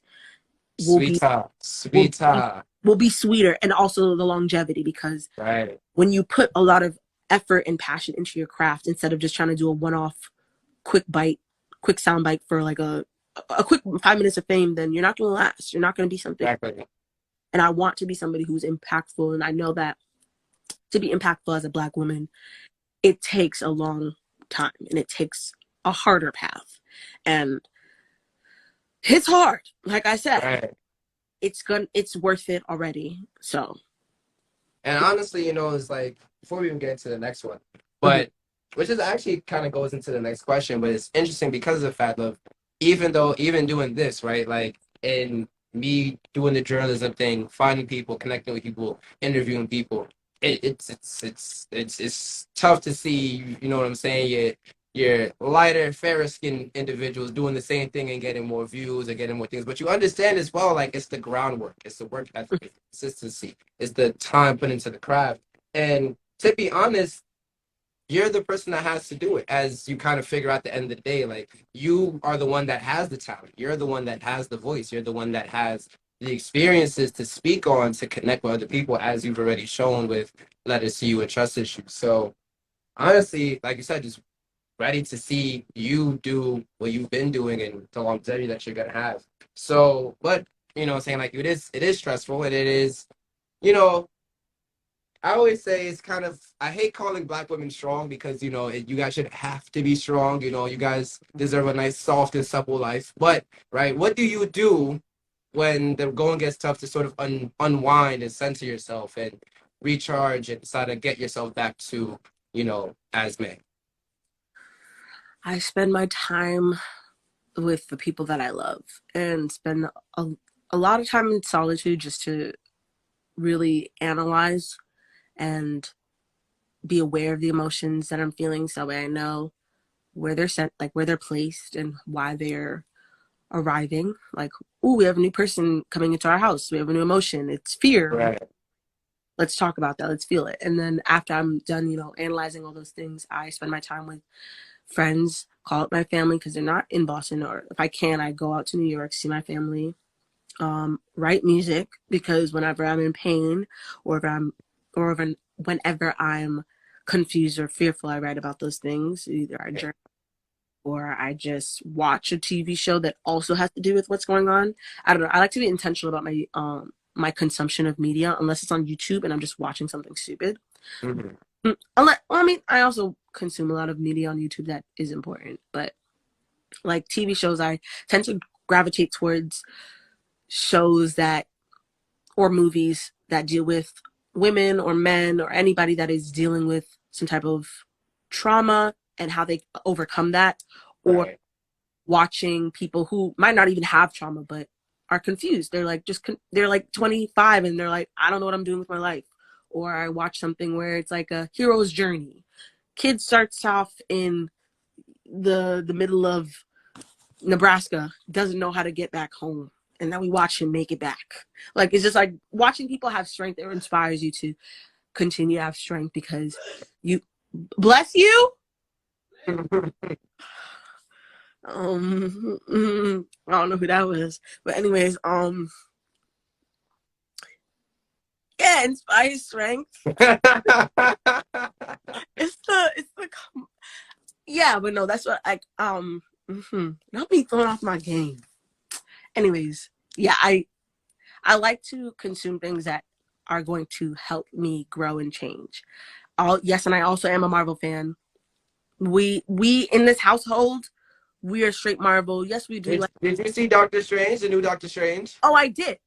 S2: will be
S1: Sweetheart.
S2: will be
S1: Sweetheart.
S2: will be sweeter, and also the longevity. Because
S1: Right.
S2: when you put a lot of effort and passion into your craft, instead of just trying to do a one-off, quick bite, quick sound bite for like a quick 5 minutes of fame, then you're not going to last. You're not going to be something.
S1: Exactly.
S2: And I want to be somebody who's impactful. And I know that to be impactful as a Black woman, it takes a long time and it takes a harder path. And it's hard. Like I said,
S1: Right.
S2: it's worth it already. So
S1: And honestly, it's like before we even get into the next one,
S2: mhm.
S1: but which is actually kind of goes into the next question, but it's interesting because of the fact of even doing this, right? Like in me doing the journalism thing, finding people, connecting with people, interviewing people, it's tough to see, you know what I'm saying? You're lighter, fairer skinned individuals doing the same thing and getting more views and getting more things. But you understand as well, like it's the groundwork, it's the work ethic, it's the consistency, it's the time put into the craft. And to be honest, you're the person that has to do it as you kind of figure out the end of the day. Like you are the one that has the talent. You're the one that has the voice. You're the one that has the experiences to speak on, to connect with other people, as you've already shown with Let Us See You and Trust Issues. So honestly, like you said, just ready to see you do what you've been doing and the longevity that you're gonna have. So, but saying like it is stressful and it is, you know, I always say it's kind of I hate calling Black women strong because you guys should have to be strong. You guys deserve a nice, soft and supple life. But right, what do you do when the going gets tough to sort of unwind and center yourself and recharge and try to get yourself back to Asmé?
S2: I spend my time with the people that I love and spend a, a lot of time in solitude just to really analyze and be aware of the emotions that I'm feeling so that I know where they're sent, like where they're placed and why they're arriving. Like, oh, we have a new person coming into our house. We have a new emotion. It's fear.
S1: Right.
S2: Let's talk about that. Let's feel it. And then after I'm done, analyzing all those things, I spend my time with friends, call up my family because they're not in Boston, or if I can, I go out to New York, see my family, write music because whenever I'm in pain or if I'm or if whenever I'm confused or fearful, I write about those things. Either I journal or I just watch a TV show that also has to do with what's going on. I don't know. I like to be intentional about my consumption of media unless it's on YouTube and I'm just watching something stupid.
S1: Mhm.
S2: Unless, well, I mean, I also consume a lot of media on YouTube that is important, but like TV shows, I tend to gravitate towards shows that or movies that deal with women or men or anybody that is dealing with some type of trauma and how they overcome that, or
S1: Right.
S2: watching people who might not even have trauma but are confused. They're like they're like 25 and they're like, I don't know what I'm doing with my life, or I watch something where it's like a hero's journey. Kid starts off in the middle of Nebraska, doesn't know how to get back home, and then we watch him make it back. Like, it's just like watching people have strength. It inspires you to continue to have strength because you bless you. I don't know who that was, but anyways, yeah, inspires strength. It's the yeah, but no, that's what not me throwing off my game. Anyways, yeah, I like to consume things that are going to help me grow and change. Yes, and I also am a Marvel fan. We in this household, we are straight Marvel. Yes, we do.
S1: Did you see Doctor Strange, the new Doctor Strange?
S2: Oh, I did.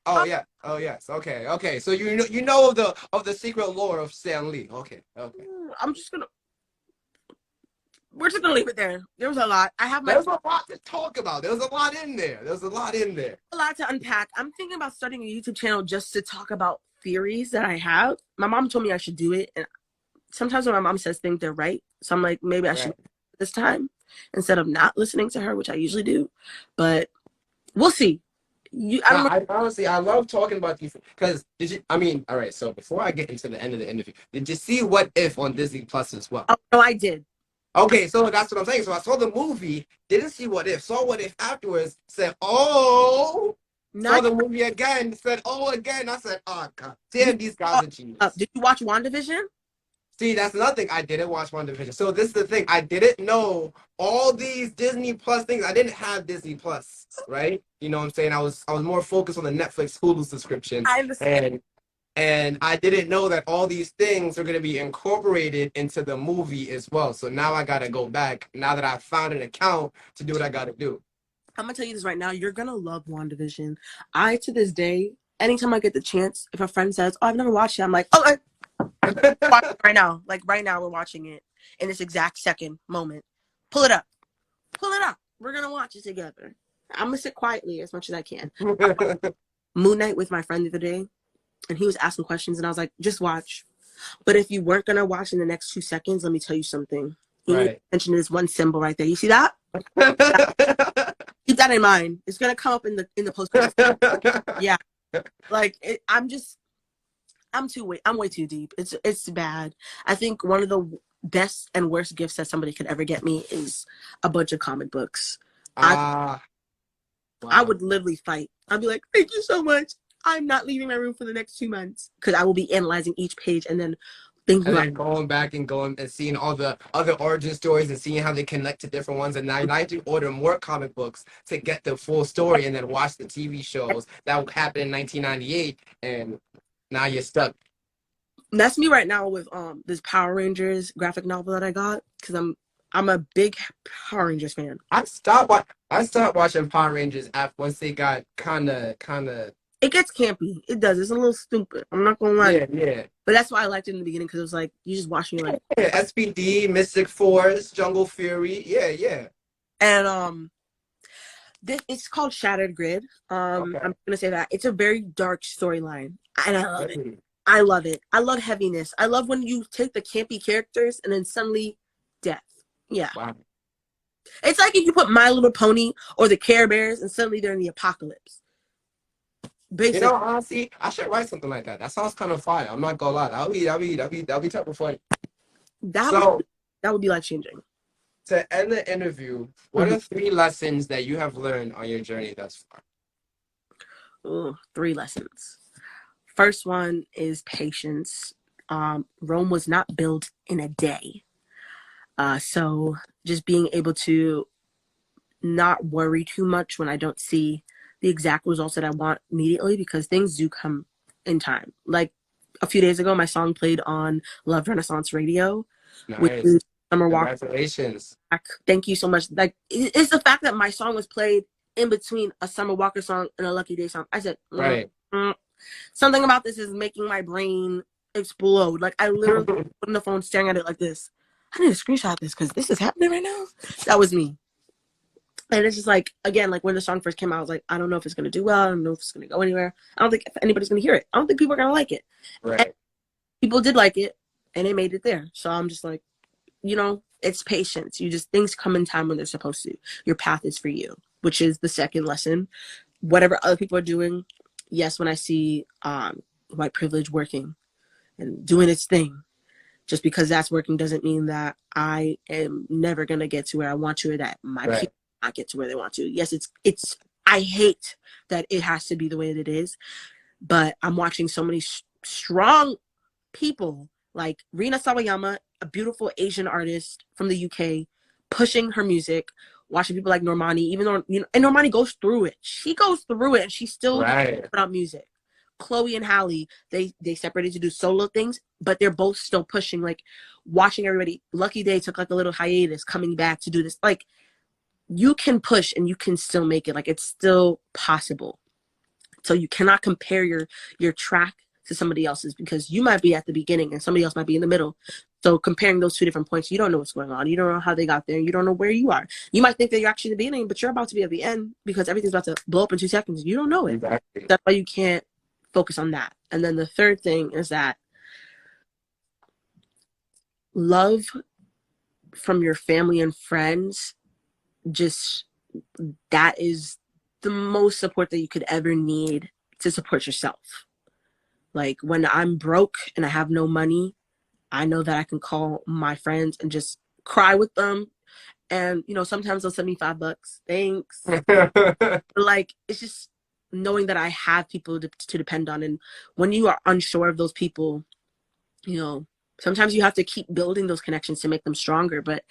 S1: Oh yeah. Oh yes. Okay. Okay. So you know of the secret lore of Stan Lee. Okay. Okay.
S2: We're just gonna leave it there. There was a lot.
S1: There's a lot to talk about. There's a lot in there.
S2: A lot to unpack. I'm thinking about starting a YouTube channel just to talk about theories that I have. My mom told me I should do it, and sometimes when my mom says things, they're right. So I'm like, maybe I should this time instead of not listening to her, which I usually do. But we'll see.
S1: I honestly, I love talking about these because all right. So before I get into the end of the interview, did you see What If on Disney Plus as well?
S2: Oh, no, I did.
S1: Okay, so that's what I'm saying. So I saw the movie, didn't see What If, saw What If afterwards, said, oh, saw the movie again, said, oh, again. I said, oh, God, damn, these guys are genius.
S2: Did you watch WandaVision?
S1: See, that's another thing. I didn't watch WandaVision. So this is the thing. I didn't know all these Disney Plus things. I didn't have Disney Plus, right? You know what I'm saying? I was more focused on the Netflix Hulu subscription.
S2: I understand.
S1: And I didn't know that all these things are going to be incorporated into the movie as well. So now I got to go back, now that I found an account, to do what I got to do.
S2: I'm going to tell you this right now. You're going to love WandaVision. I, to this day, anytime I get the chance, if a friend says, oh, I've never watched it, I'm like, oh, right now. Like, right now, we're watching it in this exact second moment. Pull it up. We're going to watch it together. I'm going to sit quietly as much as I can. Moon Knight with my friend the other day. And he was asking questions, and I was like, just watch. But if you weren't going to watch in the next 2 seconds, let me tell you something. You need to mention this one symbol right there. You see that? Keep that in mind. It's going to come up in the post. Yeah. Like, I'm way too deep. It's bad. I think one of the best and worst gifts that somebody could ever get me is a bunch of comic books.
S1: Wow.
S2: I would literally fight. I'd be like, thank you so much. I'm not leaving my room for the next 2 months because I will be analyzing each page and then thinking
S1: and then going back and seeing all the other origin stories and seeing how they connect to different ones. And now I have to order more comic books to get the full story and then watch the TV shows that happened in 1998. And now you're stuck.
S2: And that's me right now with this Power Rangers graphic novel that I got because I'm a big Power Rangers fan.
S1: I stopped watching Power Rangers once they got kind of.
S2: It gets campy. It does. It's a little stupid. I'm not gonna lie.
S1: Yeah.
S2: But that's why I liked it in the beginning because it was like you just watching it like
S1: SPD, Mystic Force, Jungle Fury. Yeah.
S2: And it's called Shattered Grid. I'm gonna say that it's a very dark storyline, and I love it. I love it. I love heaviness. I love when you take the campy characters and then suddenly death. Yeah.
S1: Wow.
S2: It's like if you put My Little Pony or the Care Bears and suddenly they're in the apocalypse. Basically.
S1: You know, honestly, I should write something like that. That sounds kind of fire. I'm not gonna lie. That'll be type of funny.
S2: That would be life changing.
S1: To end the interview, what are 3 lessons that you have learned on your journey thus far?
S2: Ooh, 3 lessons. First one is patience. Rome was not built in a day. So just being able to not worry too much when I don't see the exact results that I want immediately, because things do come in time. Like a few days ago, my song played on Love Renaissance Radio.
S1: Nice.
S2: With Summer Walker.
S1: Congratulations.
S2: Thank you so much. Like, it's the fact that my song was played in between a Summer Walker song and a Lucky Day song. I said, something about this is making my brain explode. Like, I literally put on the phone staring at it like this. I need to screenshot this because this is happening right now. That was me. And it's just like, again, like when the song first came out, I was like, I don't know if it's going to do well. I don't know if it's going to go anywhere. I don't think anybody's going to hear it. I don't think people are going to like it.
S1: Right.
S2: people did like it, and it made it there. So I'm just like, it's patience. Things come in time when they're supposed to. Your path is for you, which is the second lesson. Whatever other people are doing, yes, when I see white privilege working and doing its thing, just because that's working doesn't mean that I am never gonna get to where I want to, or that my people not get to where they want to. Yes, it's I hate that it has to be the way that it is, but I'm watching so many strong people like Rina Sawayama, a beautiful Asian artist from the UK, pushing her music. Watching people like Normani, even though and Normani goes through it. She goes through it, and she still put out music. Chloe and Halle, they separated to do solo things, but they're both still pushing. Like watching everybody. Lucky Day took like a little hiatus, coming back to do this. Like you can push and you can still make it. Like it's still possible. So you cannot compare your track to somebody else's, because you might be at the beginning and somebody else might be in the middle. So comparing those two different points, you don't know what's going on. You don't know how they got there. You don't know where you are. You might think that you're actually at the beginning, but you're about to be at the end because everything's about to blow up in 2 seconds. You don't know it. Exactly. That's why you can't focus on that. And then the third thing is that love from your family and friends, just that is the most support that you could ever need to support yourself. Like when I'm broke and I have no money, I know that I can call my friends and just cry with them. And, sometimes they'll send me $5. Thanks. Like, it's just knowing that I have people to depend on. And when you are unsure of those people, sometimes you have to keep building those connections to make them stronger. But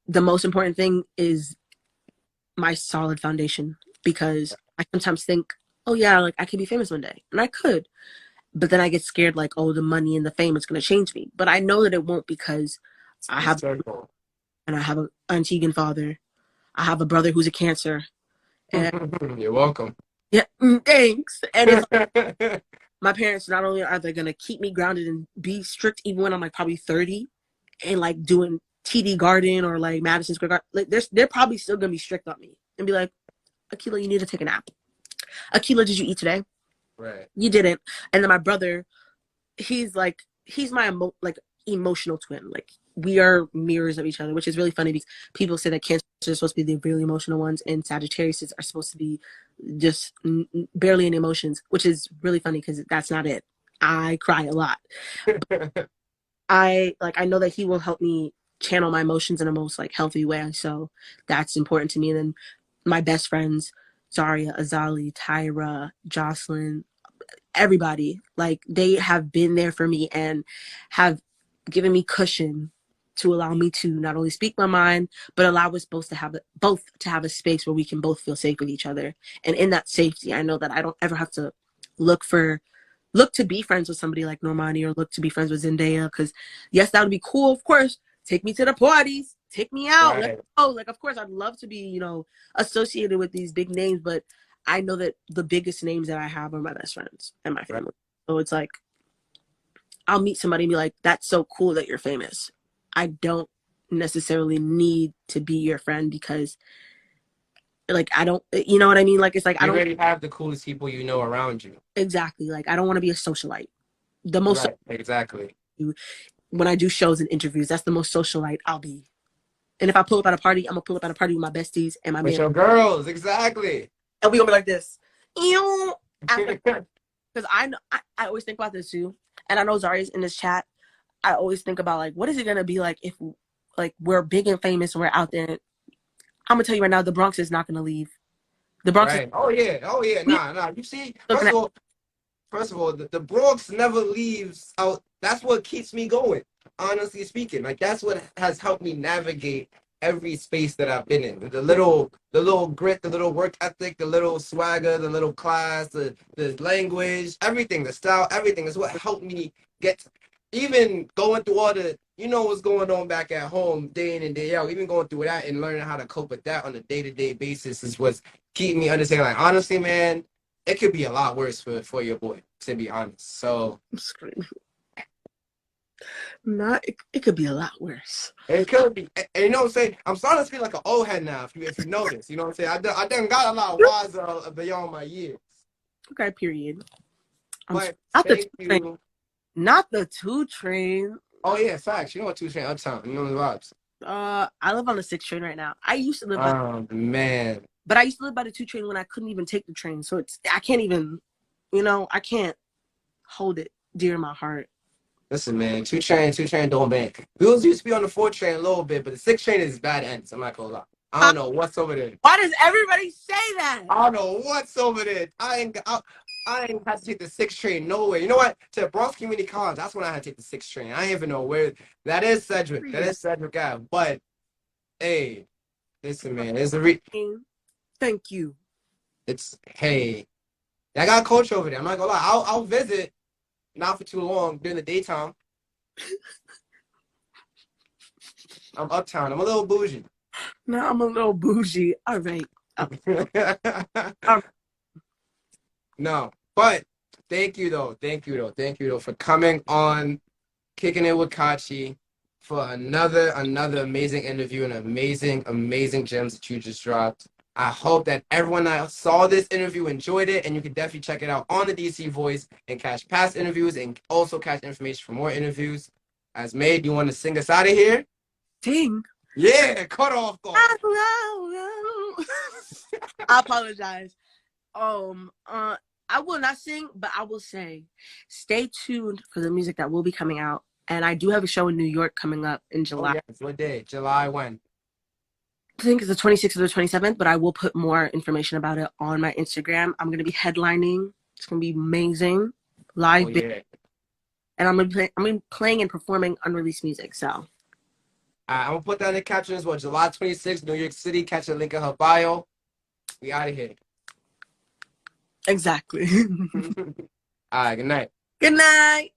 S2: the most important thing is my solid foundation, because I sometimes think, oh yeah, like I could be famous one day, and I could, but then I get scared like, oh, the money and the fame is going to change me. But I know that it won't, because I have and I have an Antiguan father. I have a brother who's a Cancer. And
S1: you're welcome.
S2: Yeah, thanks. And it's like, my parents, not only are they going to keep me grounded and be strict even when I'm like probably 30 and like doing TD Garden or like Madison Square Garden, like they're probably still going to be strict on me and be like, Akila, you need to take a nap. Akila, did you eat today?
S1: Right.
S2: You didn't. And then my brother, he's my emotional twin. Like we are mirrors of each other, which is really funny because people say that Cancer is supposed to be the really emotional ones and Sagittarius are supposed to be just barely in emotions, which is really funny because that's not it. I cry a lot. I know that he will help me channel my emotions in a most like healthy way. So that's important to me. And then my best friends, Zaria, Azali, Tyra, Jocelyn, everybody, like they have been there for me and have given me cushion to allow me to not only speak my mind, but allow us both to have a space where we can both feel safe with each other. And in that safety, I know that I don't ever have to look to be friends with somebody like Normani or look to be friends with Zendaya, because yes, that would be cool, of course. Take me to the parties, take me out. Right. Let's go. Like, of course, I'd love to be, associated with these big names, but I know that the biggest names that I have are my best friends and my family. Right. So it's like, I'll meet somebody and be like, that's so cool that you're famous. I don't necessarily need to be your friend because, like, I don't, you know what I mean? Like, it's like,
S1: you already have the coolest people around you.
S2: Exactly. Like, I don't want to be a socialite. The most.
S1: Right. Exactly.
S2: When I do shows and interviews, that's the most socialite I'll be. And if I pull up at a party, I'm gonna pull up at a party with my besties and my
S1: with your girls, exactly.
S2: And we gonna be like this. Because I always think about this too, and I know Zari's in this chat. I always think about like, what is it gonna be like if like we're big and famous and we're out there? I'm gonna tell you right now, the Bronx is not gonna leave. The Bronx.
S1: Right. Oh yeah. Nah. You see, first of all, the Bronx never leaves out. That's what keeps me going. Honestly speaking, like that's what has helped me navigate every space that I've been in. The little grit, the little work ethic, the little swagger, the little class, the language, everything, the style, everything is what helped me get. Even going through all the, what's going on back at home day in and day out, even going through that and learning how to cope with that on a day-to-day basis is what's keeping me understanding. Like, honestly, man, it could be a lot worse for your boy, to be honest. So
S2: I'm screaming. It could be a lot worse.
S1: It could be. And you know what I'm saying? I'm starting to feel like an old head now, if you notice. You know what I'm saying? I done got a lot wiser beyond my years.
S2: Okay, period.
S1: But thank you
S2: Not the 2 train.
S1: Oh yeah, facts. You know what 2 Train Uptown. You know the vibes.
S2: I live on the 6 train right now. I used to live by,
S1: Oh man.
S2: but I used to live by the 2 train when I couldn't even take the train. So I can't even, I can't hold it dear in my heart.
S1: Listen, man, 2 Train don't bang. We used to be on the 4 Train a little bit, but the 6 Train is bad ends. I'm not gonna lie. I don't know what's over there.
S2: Why does everybody say that?
S1: I don't know what's over there. I ain't had to take the 6 Train nowhere. You know what? To Bronx Community College, that's when I had to take the 6 Train. I ain't even know where. That is Sedgwick. That is Sedgwick Ave. But hey, listen, man,
S2: Thank you.
S1: Hey, I got a coach over there. I'm not gonna lie. I'll visit, not for too long during the daytime. I'm uptown. I'm a little bougie.
S2: No, I'm a little bougie. All right.
S1: No, but thank you though for coming on, kicking it with Kachi, for another amazing interview and amazing gems that you just dropped. I hope that everyone that saw this interview enjoyed it, and you can definitely check it out on the DC Voice and catch past interviews and also catch information for more interviews. Asmé, do you want to sing us out of here?
S2: Sing.
S1: Yeah, cut off.
S2: I apologize. I will not sing, but I will say, stay tuned for the music that will be coming out. And I do have a show in New York coming up in July.
S1: Oh, yes. What day? July when?
S2: I think it's the 26th or the 27th, but I will put more information about it on my Instagram. I'm going to be headlining. It's going to be amazing. Live.
S1: Oh, yeah.
S2: And I'm going to be playing and performing unreleased music. So
S1: I'm going to put that in the caption as well. July 26th, New York City. Catch a link in her bio. We out of here.
S2: Exactly.
S1: All right, good night.
S2: Good night.